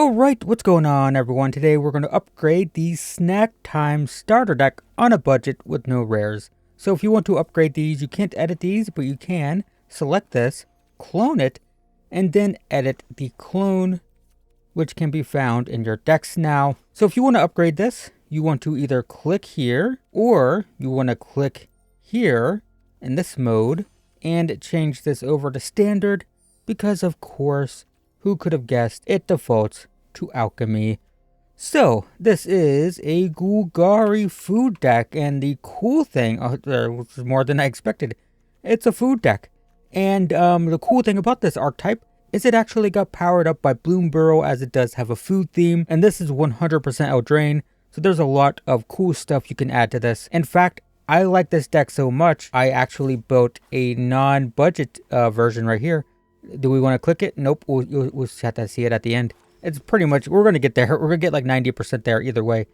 Alright, what's going on everyone? Today we're going to upgrade the Snack Time starter deck on a budget with no rares. So if you want to upgrade these, you can't edit these, but you can select this, clone it, and then edit the clone, which can be found in your decks now. So if you want to upgrade this, you want to either click here, or you want to click here in this mode, and change this over to standard, because of course, who could have guessed it defaults to alchemy. So this is a Golgari Food deck, and the cool thing, which is more than I expected, it's a food deck. And the cool thing about this archetype is it actually got powered up by Bloomburrow, as it does have a food theme, and this is 100% Eldraine, so there's a lot of cool stuff you can add to this. In fact, I like this deck so much, I actually built a non-budget version right here. Do we want to click it? Nope, we'll just have to see it at the end. It's pretty much, we're going to get there. We're going to get like 90% there either way.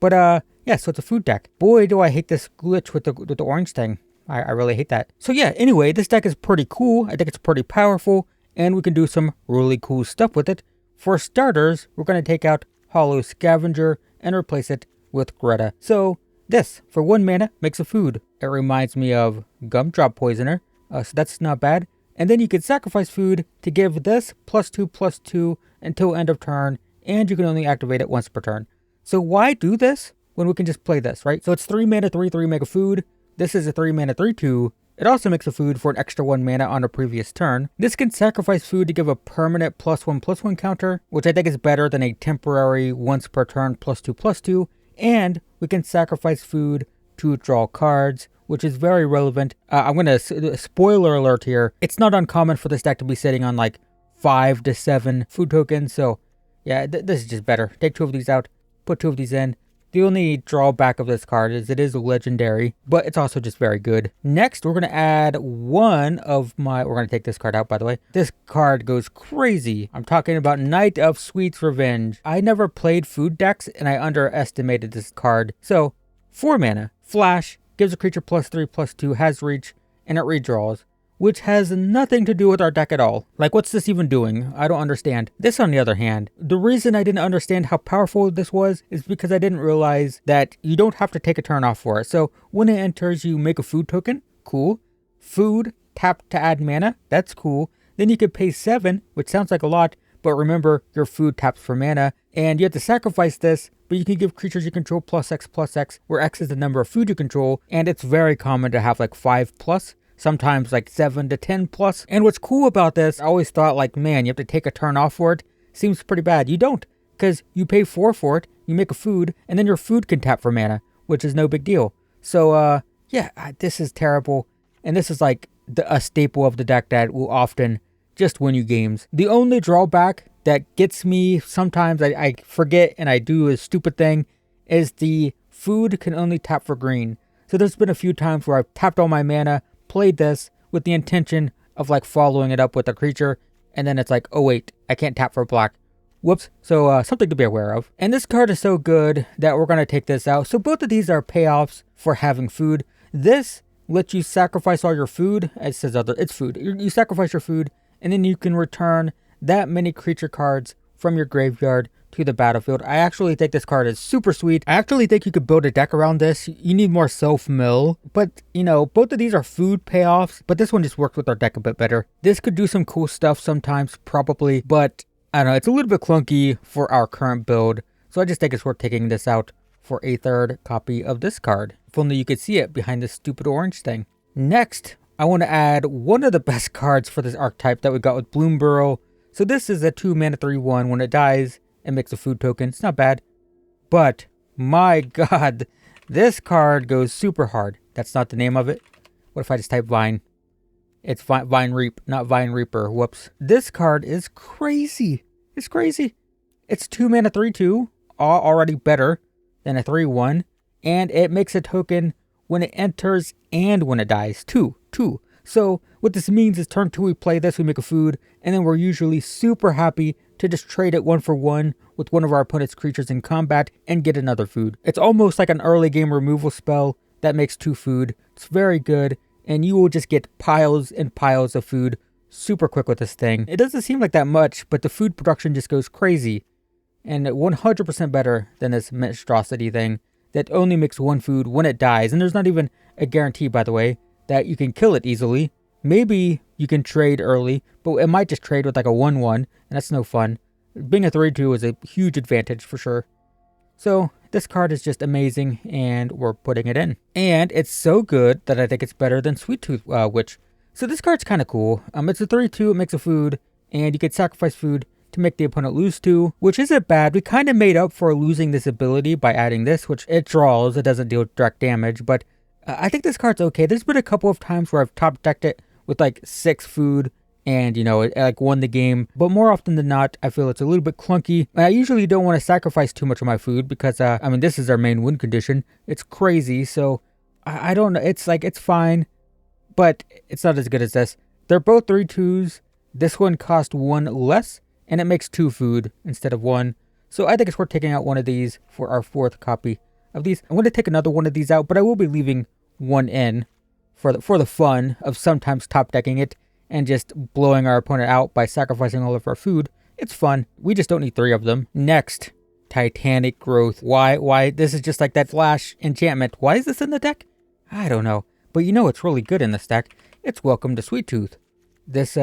But yeah, so it's a food deck. Boy, do I hate this glitch with the orange thing. I really hate that. So yeah, anyway, this deck is pretty cool. I think it's pretty powerful, and we can do some really cool stuff with it. For starters, we're going to take out Hollow Scavenger and replace it with Greta. So this, for 1 mana, makes a food. It reminds me of Gumdrop Poisoner, so that's not bad. And then you can sacrifice food to give this +2/+2 until end of turn, and you can only activate it once per turn. So why do this when we can just play this, right? So it's 3 mana, 3/3, make a food. This is a 3 mana, 3/2. It also makes a food for an extra 1 mana on a previous turn. This can sacrifice food to give a permanent +1/+1 counter, which I think is better than a temporary once per turn +2/+2. And we can sacrifice food to draw cards, which is very relevant. I'm going to, spoiler alert here, it's not uncommon for this deck to be sitting on like 5 to 7 food tokens, so yeah, this is just better. Take 2 of these out, put 2 of these in. The only drawback of this card is it is a legendary, but it's also just very good. Next, we're going to add we're going to take this card out, by the way. This card goes crazy. I'm talking about Knight of Sweet's Revenge. I never played food decks, and I underestimated this card. So, 4 mana, flash, gives a creature +3/+2, has reach, and it redraws, which has nothing to do with our deck at all. Like, what's this even doing? I don't understand. This, on the other hand, the reason I didn't understand how powerful this was is because I didn't realize that you don't have to take a turn off for it. So when it enters, you make a food token. Cool. Food, tap to add mana. That's cool. Then you could pay 7, which sounds like a lot, but remember, your food taps for mana, and you have to sacrifice this, but you can give creatures you control +X/+X, where X is the number of food you control, and it's very common to have like 5+, sometimes like 7 to 10+. And what's cool about this, I always thought like, man, you have to take a turn off for it. Seems pretty bad. You don't, because you pay 4 for it, you make a food, and then your food can tap for mana, which is no big deal. So yeah, this is terrible, and this is like a staple of the deck that will often just win you games. The only drawback that gets me sometimes, I forget and I do a stupid thing, is the food can only tap for green. So there's been a few times where I've tapped all my mana, played this with the intention of like following it up with a creature, and then it's like, oh wait, I can't tap for black. Whoops. So something to be aware of. And this card is so good that we're going to take this out. So both of these are payoffs for having food. This lets you sacrifice all your food. It says it's food. You sacrifice your food, and then you can return that many creature cards from your graveyard to the battlefield. I actually think this card is super sweet. I actually think you could build a deck around this. You need more self-mill, but you know, both of these are food payoffs, but this one just works with our deck a bit better. This could do some cool stuff sometimes, probably, but I don't know, it's a little bit clunky for our current build, so I just think it's worth taking this out for a 3rd copy of this card. If only you could see it behind this stupid orange thing. Next, I want to add one of the best cards for this archetype that we got with Bloomburrow. So this is a 2 mana 3/1. When it dies, it makes a food token. It's not bad. But, my god, this card goes super hard. That's not the name of it. What if I just type Vine? It's Vinereap, not Vine Reaper. Whoops. This card is crazy. It's crazy. It's 2 mana 3/2. Already better than a 3/1. And it makes a token when it enters and when it dies. Two. So what this means is turn 2 we play this, we make a food, and then we're usually super happy to just trade it 1 for 1 with one of our opponent's creatures in combat and get another food. It's almost like an early game removal spell that makes 2 food. It's very good, and you will just get piles and piles of food super quick with this thing. It doesn't seem like that much, but the food production just goes crazy. and 100% better than this monstrosity thing that only makes one food when it dies. And there's not even a guarantee, by the way, that you can kill it easily. Maybe you can trade early, but it might just trade with like a 1-1, and that's no fun. Being a 3-2 is a huge advantage for sure. So this card is just amazing, and we're putting it in. And it's so good that I think it's better than Sweettooth Witch. So this card's kind of cool. It's a 3-2, it makes a food, and you can sacrifice food to make the opponent lose 2, which isn't bad. We kind of made up for losing this ability by adding this, which it draws, it doesn't deal direct damage, but I think this card's okay. There's been a couple of times where I've top decked it with like 6 food, and it like won the game, but more often than not I feel it's a little bit clunky. I usually don't want to sacrifice too much of my food because this is our main win condition. It's crazy, so I don't know. It's like, it's fine, but it's not as good as this. They're both 3-2s. This one costs 1 less, and it makes 2 food instead of 1, so I think it's worth taking out one of these for our 4th copy of these. I'm going to take another one of these out, but I will be leaving one in for the fun of sometimes top decking it and just blowing our opponent out by sacrificing all of our food. It's fun. We just don't need 3 of them. Next, Titanic Growth. Why? This is just like that Flash enchantment. Why is this in the deck? I don't know. But it's really good in this deck. It's Welcome to Sweettooth. This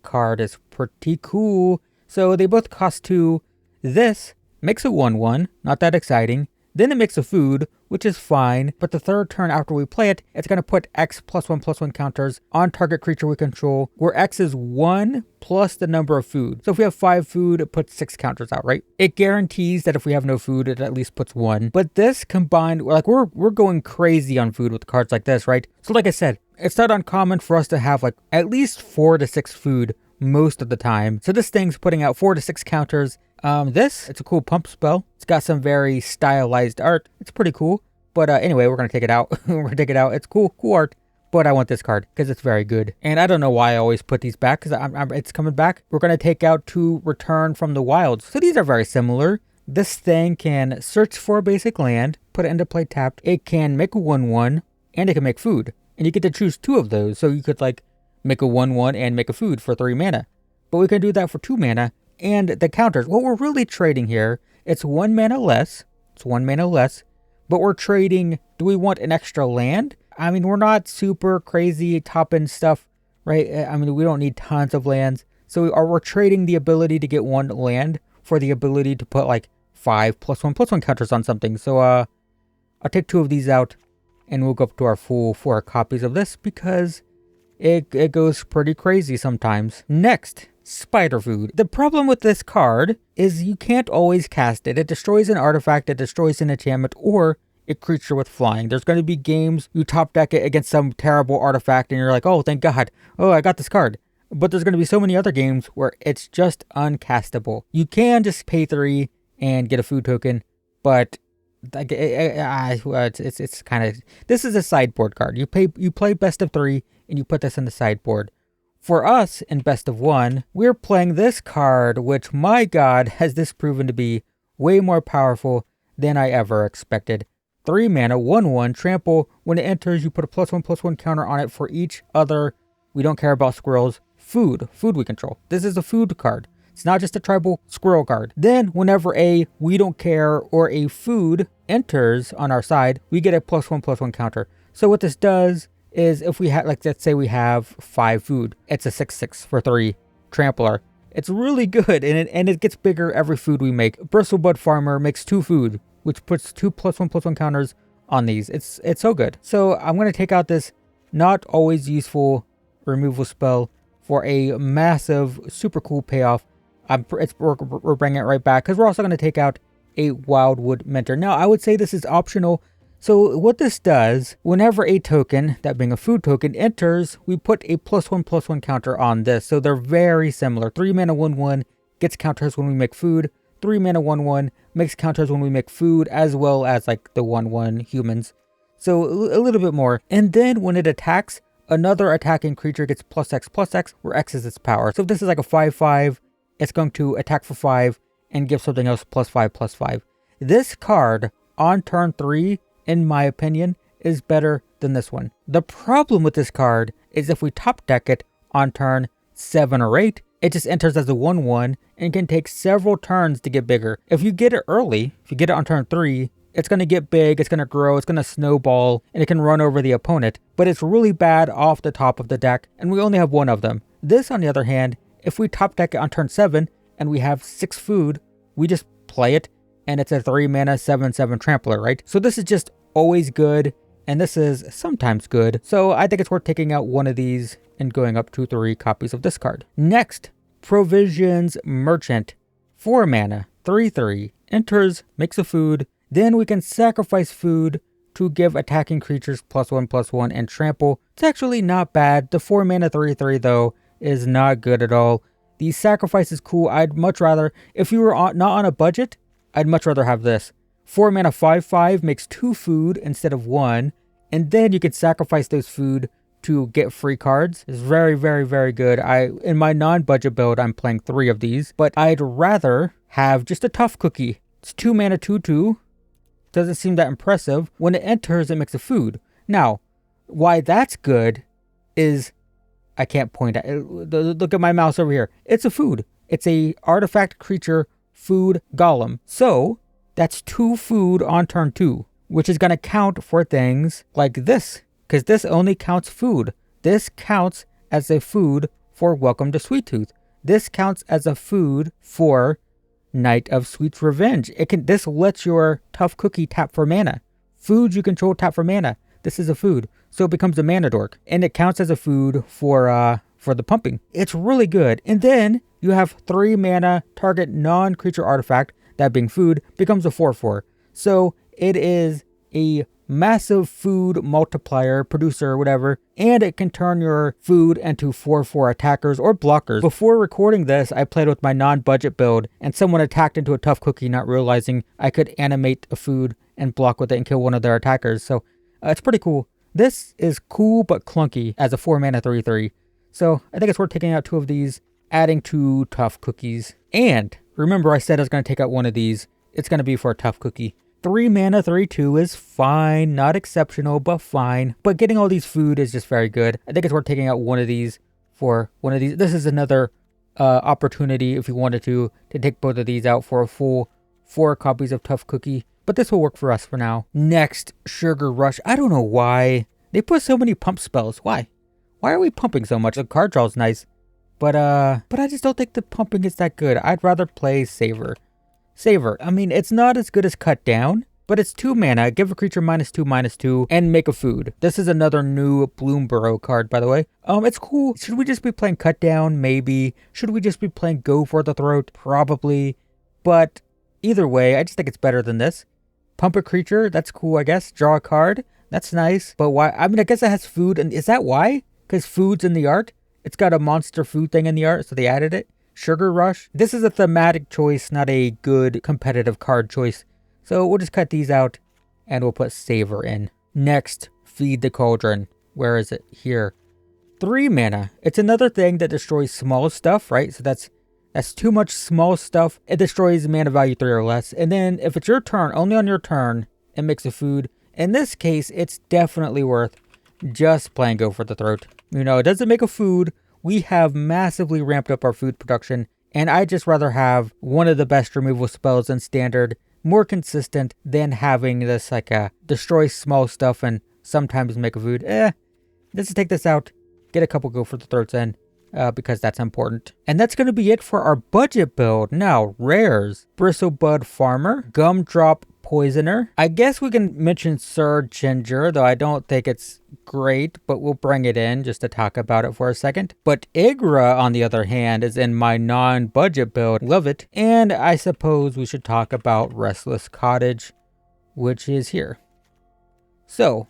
card is pretty cool. So they both cost 2. This makes a 1-1. Not that exciting. Then it makes a food, which is fine, but the 3rd turn after we play it, it's going to put X +1/+1 counters on target creature we control, where X is 1 plus the number of food. So if we have 5 food, it puts 6 counters out, right? It guarantees that if we have no food, it at least puts 1. But this combined, like we're going crazy on food with cards like this, right? So like I said, it's not uncommon for us to have like at least 4 to 6 food most of the time. So this thing's putting out 4 to 6 counters. It's a cool pump spell. It's got some very stylized art. It's pretty cool. But anyway, we're going to take it out. We're going to take it out. It's cool art. But I want this card because it's very good. And I don't know why I always put these back because it's coming back. We're going to take out 2 Return from the Wilds. So these are very similar. This thing can search for a basic land, put it into play tapped. It can make a 1-1, and it can make food. And you get to choose 2 of those. So you could like make a 1-1 and make a food for 3 mana. But we can do that for 2 mana. And the counters, what we're really trading here, it's 1 mana less. It's 1 mana less. But we're trading, do we want an extra land? We're not super crazy top-end stuff, right? We don't need tons of lands. So we're trading the ability to get 1 land for the ability to put like 5 +1/+1 counters on something. So I'll take 2 of these out, and we'll go up to our full 4 copies of this because it goes pretty crazy sometimes. Next, Spider Food. The problem with this card is you can't always cast it. It destroys an artifact, it destroys an enchantment, or a creature with flying. There's going to be games you top deck it against some terrible artifact and you're like, oh, thank God. Oh, I got this card. But there's going to be so many other games where it's just uncastable. You can just pay 3 and get a food token, but it's kind of, this is a sideboard card. You play best of 3 and you put this in the sideboard. For us, in Best of 1, we're playing this card, which, my God, has this proven to be way more powerful than I ever expected. 3 mana, 1/1, trample. When it enters, you put a +1/+1 counter on it for each other. We don't care about squirrels. Food we control. This is a food card. It's not just a tribal squirrel card. Then, whenever a we don't care or a food enters on our side, we get a +1/+1 counter. So what this does is if we have, like, let's say we have 5 food, it's a 6/6 for 3 trampler. It's really good, and it gets bigger every food we make. Bristlebud Farmer makes 2 food, which puts 2 +1/+1 counters on these. It's so good. So I'm going to take out this not always useful removal spell for a massive, super cool payoff. We're bringing it right back because we're also going to take out a Wildwood Mentor. Now, I would say this is optional. So what this does, whenever a token, that being a food token, enters, we put a +1/+1 counter on this. So they're very similar. 3 mana 1/1 gets counters when we make food. 3 mana 1/1 makes counters when we make food, as well as like the 1/1 humans. So a little bit more. And then when it attacks, another attacking creature gets +X/+X, where X is its power. So if this is like a 5/5, it's going to attack for 5 and give something else +5/+5. This card on turn 3, in my opinion, is better than this one. The problem with this card is if we top deck it on turn 7 or 8, it just enters as a 1/1 and can take several turns to get bigger. If you get it early, if you get it on turn 3, it's going to get big, it's going to grow, it's going to snowball, and it can run over the opponent. But it's really bad off the top of the deck, and we only have one of them. This, on the other hand, if we top deck it on turn 7 and we have 6 food, we just play it, and it's a 3 mana 7/7 trampler, right? So this is just always good, and this is sometimes good. So I think it's worth taking out one of these and going up to 3 copies of this card. Next, Provisions Merchant. 4 mana, 3/3, enters, makes a food. Then we can sacrifice food to give attacking creatures +1/+1 and trample. It's actually not bad. The 4 mana 3/3 though is not good at all. The sacrifice is cool. I'd much rather, if you were not on a budget, I'd much rather have this. 4 mana 5/5 makes 2 food instead of 1, and then you can sacrifice those food to get free cards. It's very, very, very good. In my non-budget build, I'm playing 3 of these, but I'd rather have just a tough cookie. It's 2 mana 2/2. Doesn't seem that impressive. When it enters, it makes a food. Now, why that's good is, I can't point at it. Look at my mouse over here. It's a food. It's a artifact creature food golem. So that's 2 food on turn 2, which is going to count for things like this, because this only counts food. This counts as a food for Welcome to Sweettooth. This counts as a food for Night of Sweet's Revenge. This lets your tough cookie tap for mana. Foods you control tap for mana. This is a food, so it becomes a mana dork, and it counts as a food for the pumping. It's really good. And then you have 3 mana target non-creature artifact, that being food, becomes a 4/4. So it is a massive food multiplier, producer, whatever, and it can turn your food into 4/4 attackers or blockers. Before recording this, I played with my non-budget build, and someone attacked into a tough cookie, not realizing I could animate a food and block with it and kill one of their attackers. So it's pretty cool. This is cool but clunky as a 4 mana 3/3. So I think it's worth taking out 2 of these, adding 2 tough cookies. And remember, I said I was going to take out one of these. It's going to be for a tough cookie. 3 mana 3/2 is fine, not exceptional, but fine. But getting all these food is just very good. I think it's worth taking out one of these for one of these. This is another opportunity, if you wanted to take both of these out for a full 4 copies of Tough Cookie. But this will work for us for now. Next, Sugar Rush. I don't know why they put so many pump spells. Why? Why are we pumping so much? The card draw is nice, but I just don't think the pumping is that good. I'd rather play Savor. I mean, it's not as good as Cut Down, but it's 2 mana. Give a creature -2/-2, and make a food. This is another new Bloomburrow card, by the way. It's cool. Should we just be playing Cut Down? Maybe. Should we just be playing Go for the Throat? Probably. But either way, I just think it's better than this. Pump a creature. That's cool, I guess. Draw a card. That's nice. But why? I mean, I guess it has food. And is that why? Because food's in the art? It's got a monster food thing in the art, so they added it. Sugar Rush. This is a thematic choice, not a good competitive card choice. So we'll just cut these out and we'll put Savor in. Next, Feed the Cauldron. Where is it? Here. 3 mana. It's another thing that destroys small stuff, right? So that's too much small stuff. It destroys mana value 3 or less. And then if it's your turn, only on your turn, it makes a food. In this case, it's definitely worth just playing Go for the Throat. You know, it doesn't make a food. We have massively ramped up our food production, and I'd just rather have one of the best removal spells in Standard, more consistent than having this like destroy small stuff and sometimes make a food. Let's just take this out, get a couple Go for the Throats in, because that's important. And that's going to be it for our budget build. Now, rares. Bristlebud Farmer, Gumdrop Poisoner. I guess we can mention Sir Ginger, though I don't think it's great, but we'll bring it in just to talk about it for a second. But Igra, on the other hand, is in my non-budget build. Love it. And I suppose we should talk about Restless Cottage, which is here. So,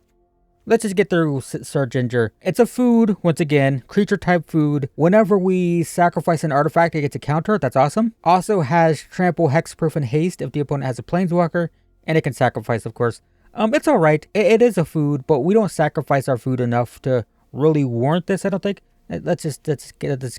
let's just get through Sir Ginger. It's a food, once again, creature type food. Whenever we sacrifice an artifact, it gets a counter. That's awesome. Also has Trample, Hexproof, and Haste if the opponent has a Planeswalker. And it can sacrifice, of course. It's alright. It is a food, but we don't sacrifice our food enough to really warrant this, I don't think. Let's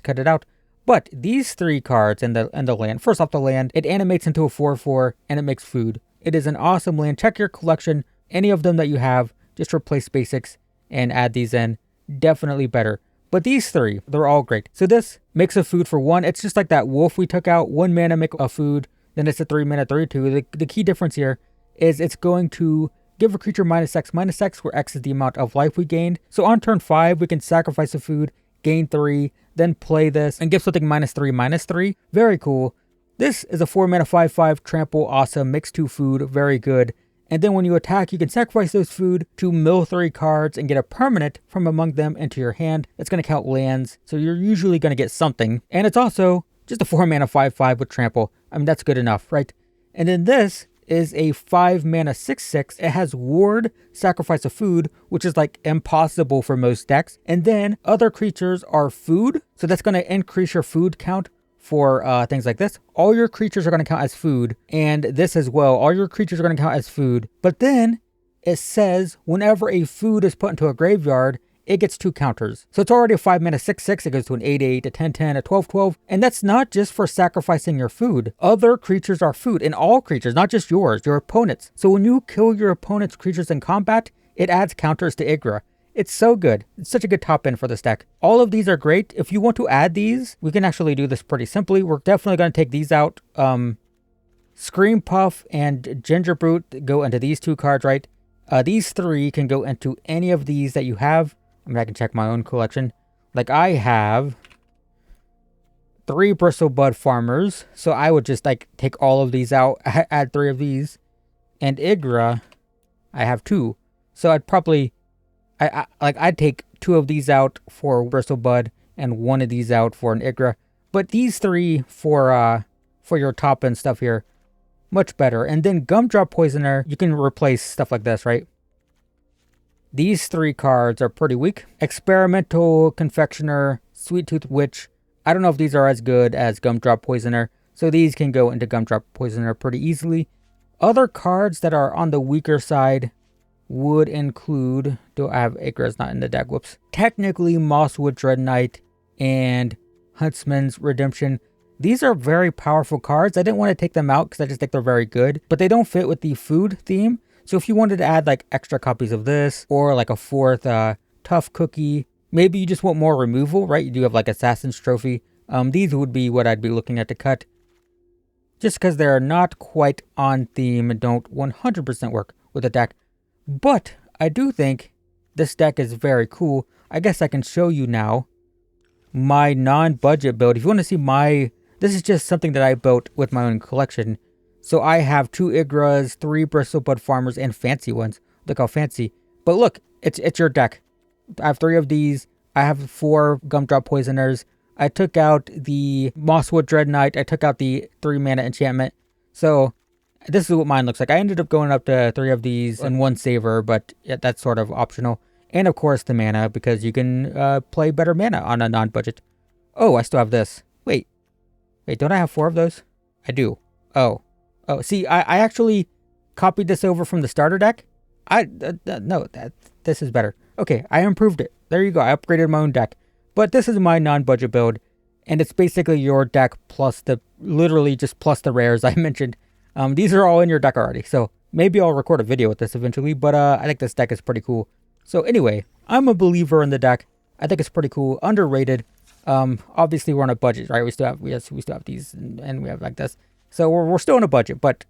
cut it out. But these 3 cards in the land. First off, the land. It animates into a 4/4, and it makes food. It is an awesome land. Check your collection. Any of them that you have, just replace basics and add these in. Definitely better. But these three, they're all great. So this makes a food for 1. It's just like that wolf we took out. 1 mana make a food. Then it's a 3 mana 3/2. The key difference here is it's going to give a creature -X, where X is the amount of life we gained. So on turn 5, we can sacrifice a food, gain 3, then play this, and give something -3/3. Very cool. This is a 4 mana 5/5 trample, awesome, makes 2 food, very good. And then when you attack, you can sacrifice those food to mill 3 cards and get a permanent from among them into your hand. It's going to count lands, so you're usually going to get something. And it's also just a 4 mana 5/5 with trample. I mean, that's good enough, right? And then this is a 5 mana 6/6. It has ward, sacrifice a food, which is like impossible for most decks. And then other creatures are food, so that's going to increase your food count for things like this. All your creatures are going to count as food, and this as well. All your creatures are going to count as food. But then it says whenever a food is put into a graveyard, it gets 2 counters. So it's already a 5 mana 6/6. It goes to an 8/8, a 10/10, a 12/12. And that's not just for sacrificing your food. Other creatures are food, and all creatures, not just yours, your opponents. So when you kill your opponent's creatures in combat, it adds counters to Igra. It's so good. It's such a good top end for this deck. All of these are great. If you want to add these, we can actually do this pretty simply. We're definitely going to take these out. Scream Puff and Ginger Brute go into these 2 cards, right? These 3 can go into any of these that you have. I mean, I can check my own collection. Like, I have 3 Bristlebud Farmers. So I would just, like, take all of these out, add 3 of these. And Igra, I have 2. So I'd probably... I'd take 2 of these out for Bristlebud and 1 of these out for an Igra. But these 3 for your top end stuff here, much better. And then Gumdrop Poisoner, you can replace stuff like this, right? These 3 cards are pretty weak. Experimental Confectioner, Sweettooth Witch. I don't know if these are as good as Gumdrop Poisoner, so these can go into Gumdrop Poisoner pretty easily. Other cards that are on the weaker side would include, do I have Igra's not in the deck, whoops. Technically Mosswood Dread Knight and Huntsman's Redemption. These are very powerful cards. I didn't want to take them out because I just think they're very good, but they don't fit with the food theme. So if you wanted to add like extra copies of this or like a 4th Tough Cookie, maybe you just want more removal, right? You do have like Assassin's Trophy. These would be what I'd be looking at to cut. Just because they're not quite on theme and don't 100% work with the deck. But I do think this deck is very cool. I guess I can show you now my non-budget build. If you want to see this is just something that I built with my own collection. So I have 2 Igras, 3 Bristlebud Farmers, and fancy ones. Look how fancy. But look, it's your deck. I have 3 of these. I have 4 Gumdrop Poisoners. I took out the Mosswood Dread Knight. I took out the 3 mana enchantment. So this is what mine looks like. I ended up going up to 3 of these and 1 saver, but yeah, that's sort of optional. And of course the mana, because you can play better mana on a non-budget. Oh, I still have this. Wait, don't I have 4 of those? I do. Oh, see, I actually copied this over from the starter deck. No, this is better. Okay, I improved it. There you go. I upgraded my own deck. But this is my non-budget build, and it's basically your deck plus literally just plus the rares I mentioned. These are all in your deck already, so maybe I'll record a video with this eventually, but I think this deck is pretty cool. So anyway, I'm a believer in the deck. I think it's pretty cool, underrated. Obviously we're on a budget, right? We still have these, and we have like this. So we're still on a budget, but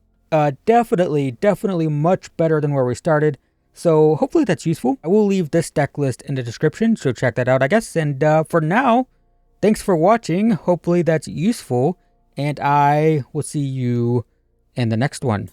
definitely much better than where we started. So hopefully that's useful. I will leave this deck list in the description, so check that out, I guess. And for now, thanks for watching. Hopefully that's useful, and I will see you in the next one.